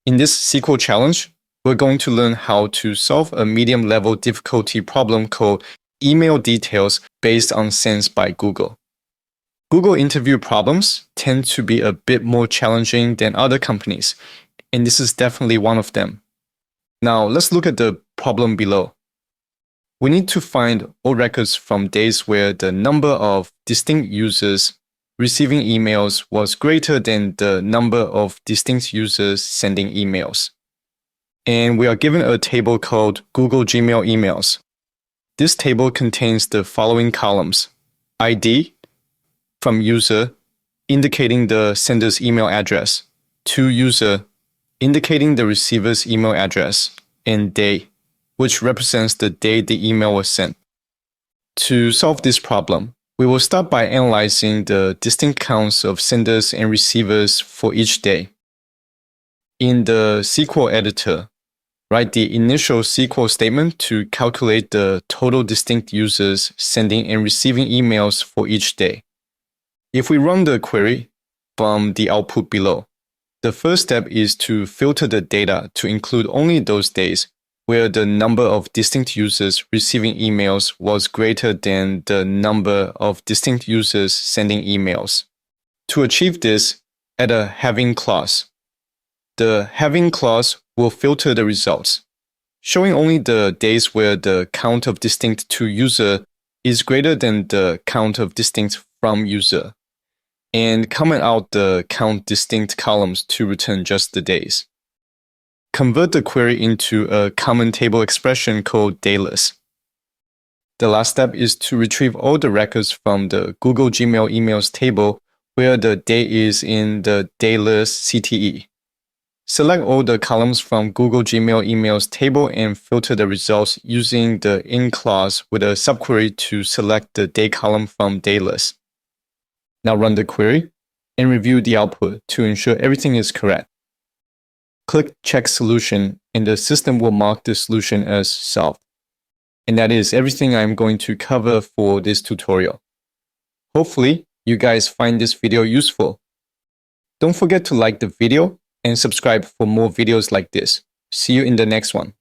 In this SQL challenge, we're going to learn how to solve a medium-level difficulty problem called email details based on sends by Google. Google interview problems tend to be a bit more challenging than other companies, and this is definitely one of them. Now, let's look at the problem below. We need to find all records from days where the number of distinct users receiving emails was greater than the number of distinct users sending emails. And we are given a table called Google Gmail emails. This table contains the following columns: ID from user, indicating the sender's email address, to user, indicating the receiver's email address, and day, which represents the day the email was sent. To solve this problem, we will start by analyzing the distinct counts of senders and receivers for each day. In the SQL editor, write the initial SQL statement to calculate the total distinct users sending and receiving emails for each day. If we run the query from the output below, the first step is to filter the data to include only those days where the number of distinct users receiving emails was greater than the number of distinct users sending emails. To achieve this, add a having clause. The having clause will filter the results, showing only the days where the count of distinct to user is greater than the count of distinct from user, and comment out the count distinct columns to return just the days. Convert the query into a common table expression called daylist. The last step is to retrieve all the records from the Google Gmail emails table where the day is in the daylist CTE. Select all the columns from Google Gmail emails table and filter the results using the in clause with a subquery to select the day column from daylist. Now run the query and review the output to ensure everything is correct. Click Check Solution and the system will mark the solution as solved. And that is everything I'm going to cover for this tutorial. Hopefully, you guys find this video useful. Don't forget to like the video and subscribe for more videos like this. See you in the next one.